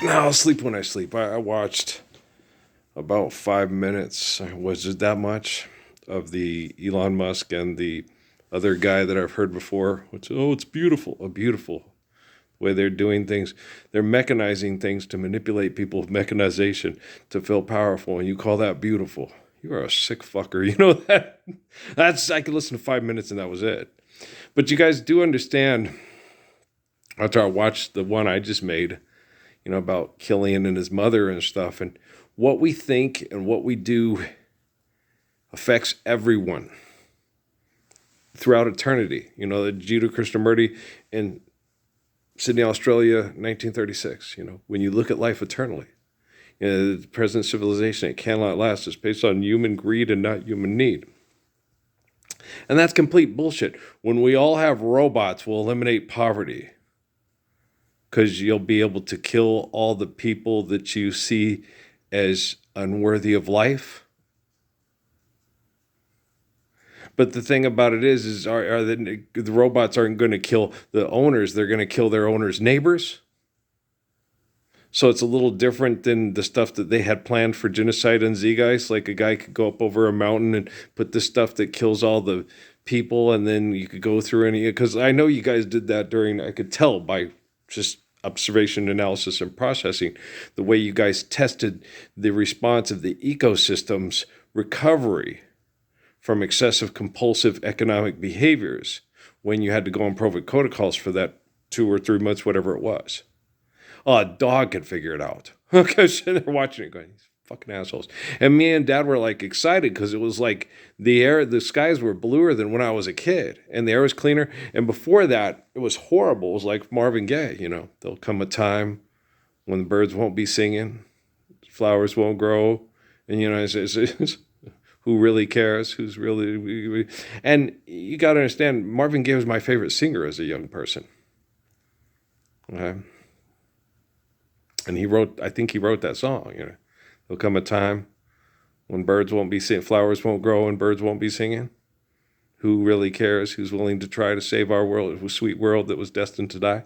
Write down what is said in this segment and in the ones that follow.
Now I'll sleep when I sleep. I watched about 5 minutes. Was it that much of the Elon Musk and the other guy that I've heard before? Which, oh, it's beautiful, a beautiful way they're doing things. They're mechanizing things to manipulate people with mechanization to feel powerful, and you call that beautiful? You are a sick fucker. You know that? That's I could listen to 5 minutes and that was it. But you guys do understand. After I watched the one I just made, about Killian and his mother and stuff, and what we think and what we do affects everyone throughout eternity. The Judah Krishnamurti in Sydney, Australia, 1936. When you look at life eternally, the present civilization, it cannot last. It's based on human greed and not human need. And that's complete bullshit. When we all have robots, we'll eliminate poverty because you'll be able to kill all the people that you see as unworthy of life. But the thing about it is are the robots aren't going to kill the owners. They're going to kill their owners' neighbors. So it's a little different than the stuff that they had planned for genocide on Z-Guys. Like a guy could go up over a mountain and put this stuff that kills all the people, and then you could go through any, because I know you guys did that I could tell by just observation, analysis, and processing, the way you guys tested the response of the ecosystem's recovery from excessive compulsive economic behaviors when you had to go on COVID protocols for that 2 or 3 months, whatever it was. Oh, a dog could figure it out. Because they're watching it going, these fucking assholes. And me and Dad were like excited because it was like the skies were bluer than when I was a kid, and the air was cleaner. And before that, it was horrible. It was like Marvin Gaye, there'll come a time when the birds won't be singing, flowers won't grow, and it's who really cares? Who's really? And you got to understand, Marvin Gaye was my favorite singer as a young person. Okay. And I think he wrote that song, There'll come a time when birds won't be singing, flowers won't grow, and birds won't be singing. Who really cares? Who's willing to try to save our world, a sweet world that was destined to die?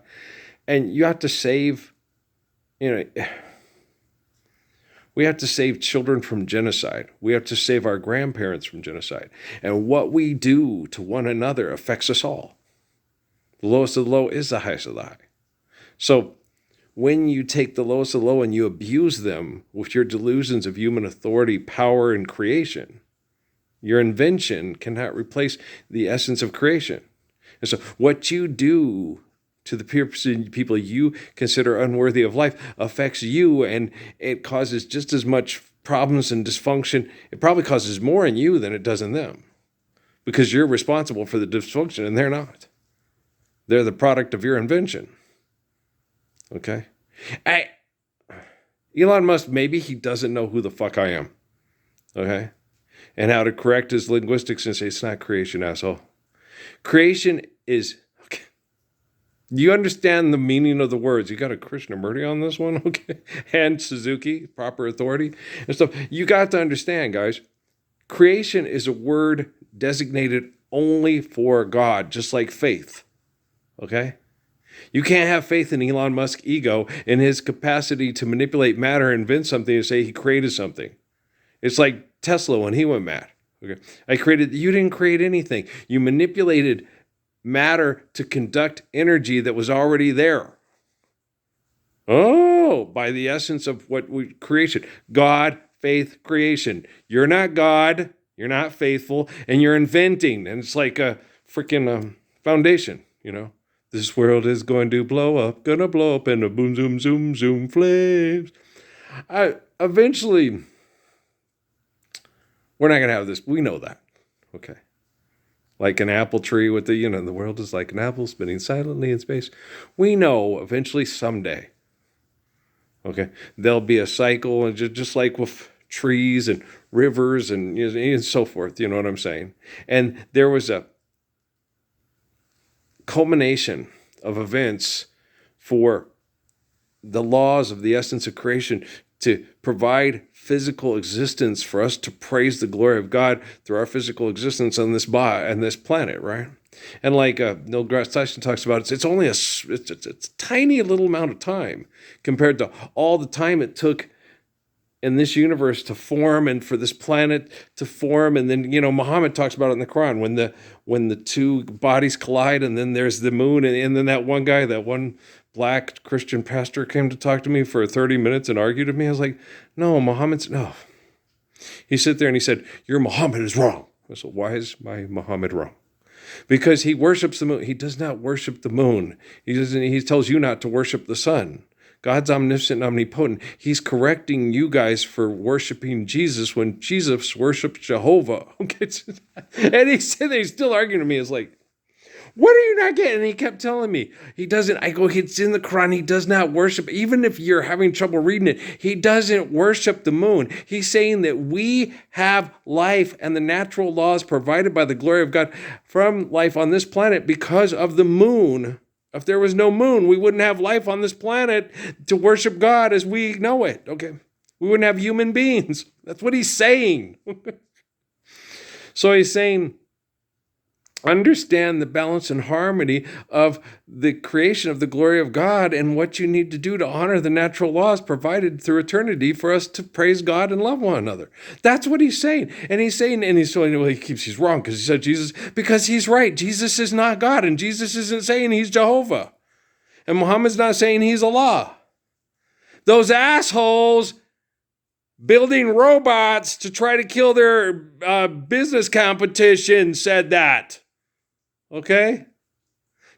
And you have to save, we have to save children from genocide. We have to save our grandparents from genocide. And what we do to one another affects us all. The lowest of the low is the highest of the high. So when you take the lowest of the low and you abuse them with your delusions of human authority, power, and creation, your invention cannot replace the essence of creation. And so what you do to the people you consider unworthy of life affects you, and it causes just as much problems and dysfunction. It probably causes more in you than it does in them, because you're responsible for the dysfunction and they're not. They're the product of your invention. Okay? Elon Musk, maybe he doesn't know who the fuck I am. Okay? And how to correct his linguistics and say, it's not creation, asshole. Creation is... Okay. You understand the meaning of the words. You got a Krishnamurti on this one, okay? And Suzuki, proper authority and stuff. You got to understand, guys. Creation is a word designated only for God, just like faith. Okay? You can't have faith in Elon Musk's ego and his capacity to manipulate matter and invent something and say he created something. It's like Tesla when he went mad. Okay, you didn't create anything. You manipulated matter to conduct energy that was already there. Oh, by the essence of what we creation. God, faith, creation. You're not God, you're not faithful, and you're inventing. And it's like a freaking foundation, This world is going to blow up in a boom, zoom, zoom, zoom flames. Eventually, we're not going to have this. We know that. Okay. Like an apple tree with the world is like an apple spinning silently in space. We know eventually someday, okay, there'll be a cycle, and just like with trees and rivers and so forth, you know what I'm saying? And there was a culmination of events for the laws of the essence of creation to provide physical existence for us to praise the glory of God through our physical existence on this planet, right? And like Neil deGrasse Tyson talks about, it's only it's a tiny little amount of time compared to all the time it took in this universe to form and for this planet to form. And then, Muhammad talks about it in the Quran when the two bodies collide, and then there's the moon. And then that one black Christian pastor came to talk to me for 30 minutes and argued with me. I was like, no, no. He sat there and he said, your Muhammad is wrong. I said, why is my Muhammad wrong? Because he worships the moon. He does not worship the moon. He tells you not to worship the sun. God's omniscient and omnipotent. He's correcting you guys for worshiping Jesus when Jesus worships Jehovah. Okay. And he said that he's still arguing with me. It's like, what are you not getting? And he kept telling me, he doesn't. I go, it's in the Quran. He does not worship. Even if you're having trouble reading it, he doesn't worship the moon. He's saying that we have life and the natural laws provided by the glory of God from life on this planet because of the moon. If there was no moon, we wouldn't have life on this planet to worship God as we know it. Okay. We wouldn't have human beings. That's what he's saying. So he's saying, understand the balance and harmony of the creation of the glory of God and what you need to do to honor the natural laws provided through eternity for us to praise God and love one another. That's what he's saying. And he's saying, well, he's wrong because he said Jesus, because he's right. Jesus is not God, and Jesus isn't saying he's Jehovah. And Muhammad's not saying he's Allah. Those assholes building robots to try to kill their business competition said that. Okay?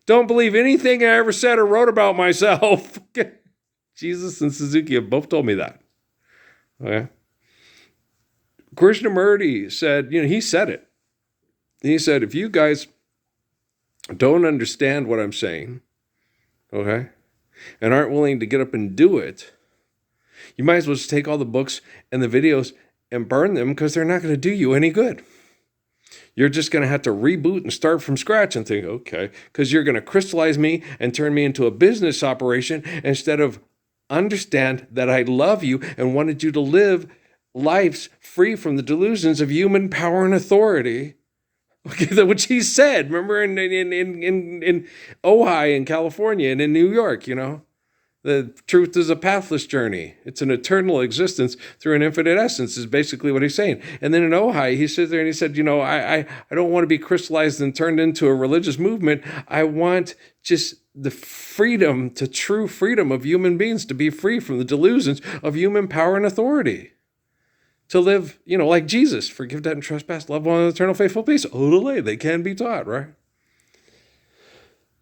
Don't believe anything I ever said or wrote about myself. Jesus and Suzuki have both told me that. Okay? Krishnamurti said, he said it. He said, if you guys don't understand what I'm saying, okay, and aren't willing to get up and do it, you might as well just take all the books and the videos and burn them because they're not going to do you any good. You're just going to have to reboot and start from scratch and think, okay, because you're going to crystallize me and turn me into a business operation instead of understand that I love you and wanted you to live lives free from the delusions of human power and authority. Okay, which he said, remember in Ojai in California and in New York, The truth is a pathless journey. It's an eternal existence through an infinite essence is basically what he's saying. And then in Ojai, he sits there and he said, I don't want to be crystallized and turned into a religious movement. I want just the freedom, to true freedom of human beings to be free from the delusions of human power and authority. To live, like Jesus, forgive debt and trespass, love one another, eternal faithful peace. Odele, they can be taught, right?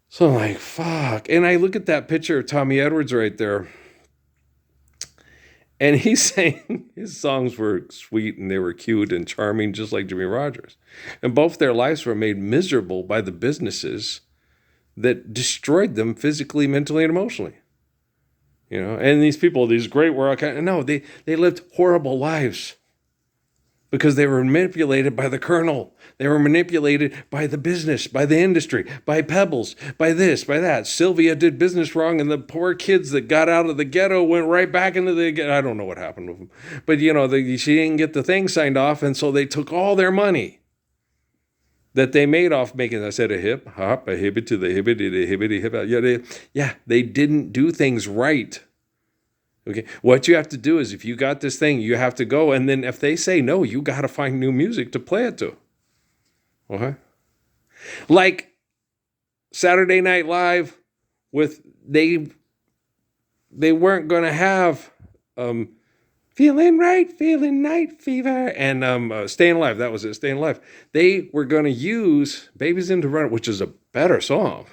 So I'm like, fuck. And I look at that picture of Tommy Edwards right there. And he's saying his songs were sweet and they were cute and charming, just like Jimmy Rogers. And both their lives were made miserable by the businesses that destroyed them physically, mentally, and emotionally. And these people, these great work, no, they lived horrible lives. Because they were manipulated by the colonel. They were manipulated by the business, by the industry, by Pebbles, by this, by that. Sylvia did business wrong, and the poor kids that got out of the ghetto went right back into the ghetto. I don't know what happened with them. But, she didn't get the thing signed off, and so they took all their money that they made off making, I said, a hip, hop, a hibbit to the hibbity, the hibbity, hip. They didn't do things right. Okay, what you have to do is if you got this thing, you have to go. And then if they say no, you got to find new music to play it to. Okay? Like Saturday Night Live they weren't going to have Feeling Right, Feeling Night Fever, and Staying Alive. That was it, Staying Alive. They were going to use Babies Into Run, which is a better song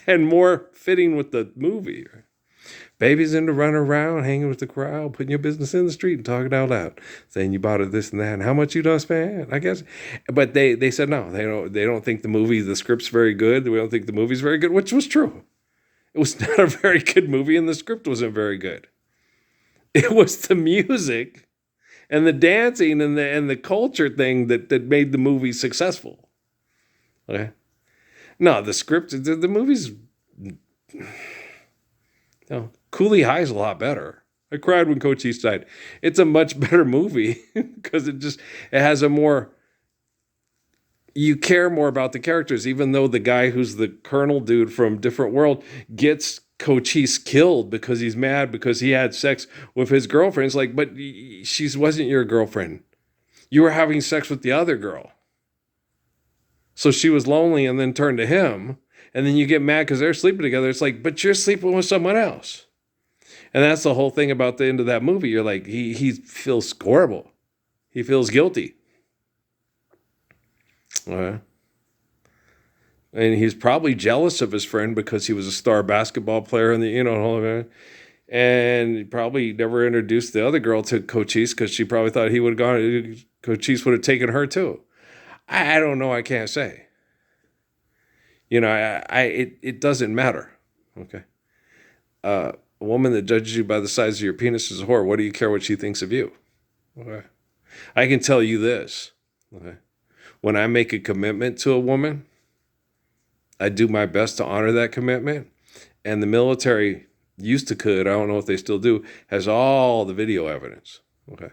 and more fitting with the movie. Babies into run around, hanging with the crowd, putting your business in the street and talking out loud, saying you bought it this and that, and how much you done spend, I guess. But they said no, they don't think the script's very good. We don't think the movie's very good, which was true. It was not a very good movie, and the script wasn't very good. It was the music and the dancing and the culture thing that made the movie successful. Okay, no, the script, the movie's. Cooley High's a lot better. I cried when Coach East died. It's a much better movie because it has a more, you care more about the characters, even though the guy who's the colonel dude from Different World gets Cochise killed because he's mad because he had sex with his girlfriend. It's like, but she wasn't your girlfriend. You were having sex with the other girl. So she was lonely and then turned to him. And then you get mad because they're sleeping together. It's like, but you're sleeping with someone else. And that's the whole thing about the end of that movie. You're like, he feels horrible. He feels guilty. And he's probably jealous of his friend because he was a star basketball player in the, all of it. And he probably never introduced the other girl to Cochise because she probably thought he would have gone, Cochise would have taken her too. I don't know. I can't say. It doesn't matter. Okay. A woman that judges you by the size of your penis is a whore. What do you care what she thinks of you? Okay. I can tell you this. Okay. When I make a commitment to a woman, I do my best to honor that commitment. And the military I don't know if they still do, has all the video evidence. Okay.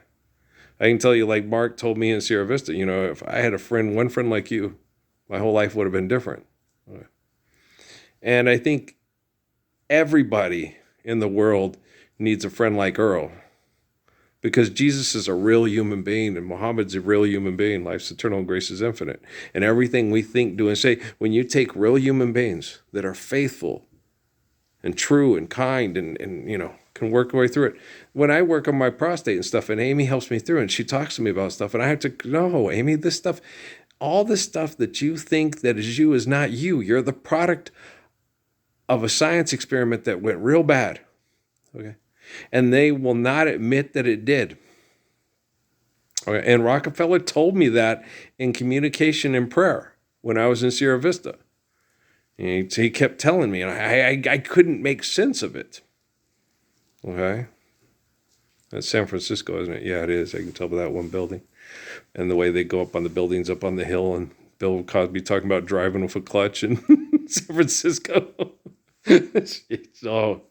I can tell you, like Mark told me in Sierra Vista, if I had one friend like you, my whole life would have been different. Okay. And I think everybody in the world needs a friend like Earl, because Jesus is a real human being and Muhammad's a real human being. Life's eternal, grace is infinite. And everything we think, do, and say, when you take real human beings that are faithful and true and kind and can work their way through it. When I work on my prostate and stuff, and Amy helps me through, and she talks to me about stuff, and I have to, no, Amy, this stuff, all the stuff that you think that is you is not you. You're the product of a science experiment that went real bad. Okay. And they will not admit that it did. Okay. And Rockefeller told me that in Communication and Prayer when I was in Sierra Vista. And he kept telling me, and I couldn't make sense of it. Okay. That's San Francisco, isn't it? Yeah, it is. I can tell by that one building. And the way they go up on the buildings up on the hill, and Bill Cosby talking about driving with a clutch in San Francisco. So,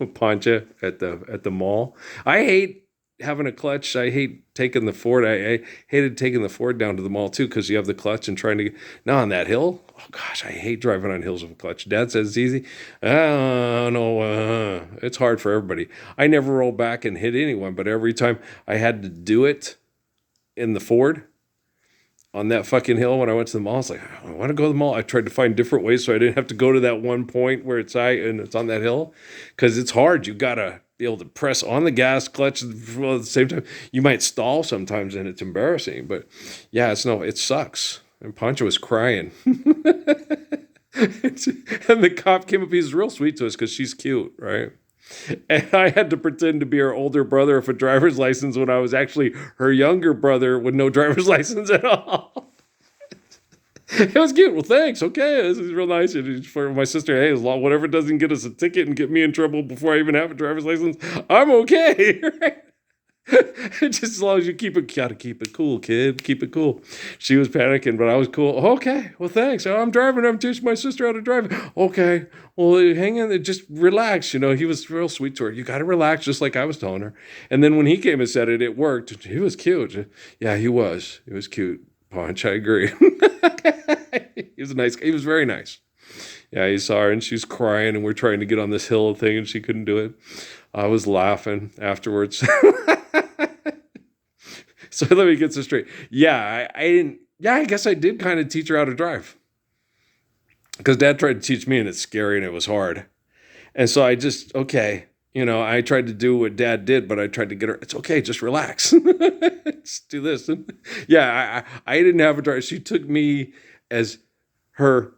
Poncha at the mall. I hate having a clutch. I hate taking the Ford. I hated taking the Ford down to the mall too, because you have the clutch and trying to get, now on that hill. Oh gosh, I hate driving on hills with a clutch. Dad says it's easy. No, it's hard for everybody. I never roll back and hit anyone, but every time I had to do it in the Ford on that fucking hill when I went to the mall, I was like, I want to go to the mall. I tried to find different ways so I didn't have to go to that one point where it's high and it's on that hill, because it's hard. You gotta be able to press on the gas clutch at the same time. You might stall sometimes and it's embarrassing, but yeah, it sucks. And Pancho was crying. And the cop came up. He's real sweet to us because she's cute, right? And I had to pretend to be her older brother with a driver's license when I was actually her younger brother with no driver's license at all. It was cute. Well, thanks. Okay, this is real nice. And for my sister, hey, as long whatever doesn't get us a ticket and get me in trouble before I even have a driver's license, I'm okay. Right? Just as long as you gotta keep it cool, kid. Keep it cool. She was panicking, but I was cool. Okay, well, thanks. I'm driving. I'm teaching my sister how to drive. Okay, well, hang in. Just relax. He was real sweet to her. You got to relax, just like I was telling her. And then when he came and said it, it worked. He was cute. Yeah, he was. He was cute. Punch, I agree. He was nice. He was very nice. Yeah, he saw her and she's crying, and we're trying to get on this hill thing, and she couldn't do it. I was laughing afterwards. So let me get this straight. Yeah, I didn't. Yeah, I guess I did kind of teach her how to drive, because Dad tried to teach me, and it's scary and it was hard. And so I just, okay, I tried to do what Dad did, but I tried to get her. It's okay, just relax. Just do this. And yeah, I didn't have a driver. She took me as her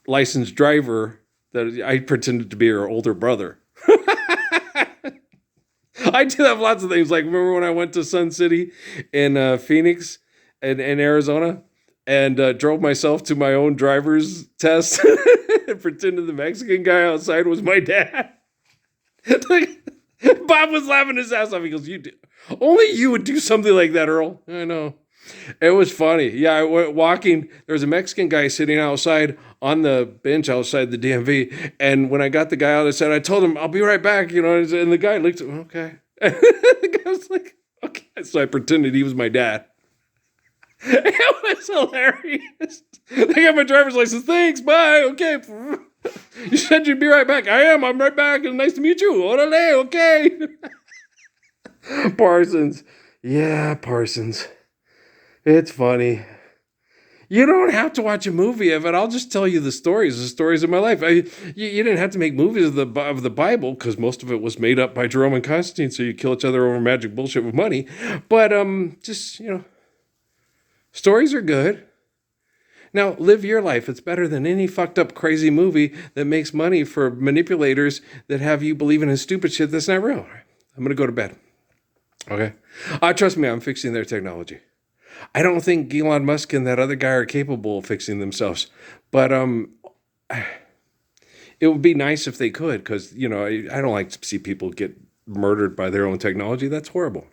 licensed driver. That I pretended to be her older brother. I did have lots of things. Like, remember when I went to Sun City in Phoenix and in Arizona and drove myself to my own driver's test and pretended the Mexican guy outside was my dad? Like, Bob was laughing his ass off. He goes, only you would do something like that, Earl. I know. It was funny. Yeah, I went walking. There was a Mexican guy sitting outside on the bench outside the DMV. And when I got the guy out, I told him, I'll be right back. And the guy looked at me, okay. And the guy was like, okay. So I pretended he was my dad. It was hilarious. They got my driver's license. Thanks. Bye. Okay. You said you'd be right back. I am. I'm right back. And nice to meet you. Orale. Okay. Parsons. Yeah, Parsons. It's funny. You don't have to watch a movie of it. I'll just tell you the stories of my life. You didn't have to make movies of the Bible because most of it was made up by Jerome and Constantine. So you kill each other over magic bullshit with money. But just stories are good. Now live your life. It's better than any fucked up crazy movie that makes money for manipulators that have you believing in stupid shit that's not real. I'm gonna go to bed. Okay. Trust me, I'm fixing their technology. I don't think Elon Musk and that other guy are capable of fixing themselves, but it would be nice if they could, because I don't like to see people get murdered by their own technology. That's horrible.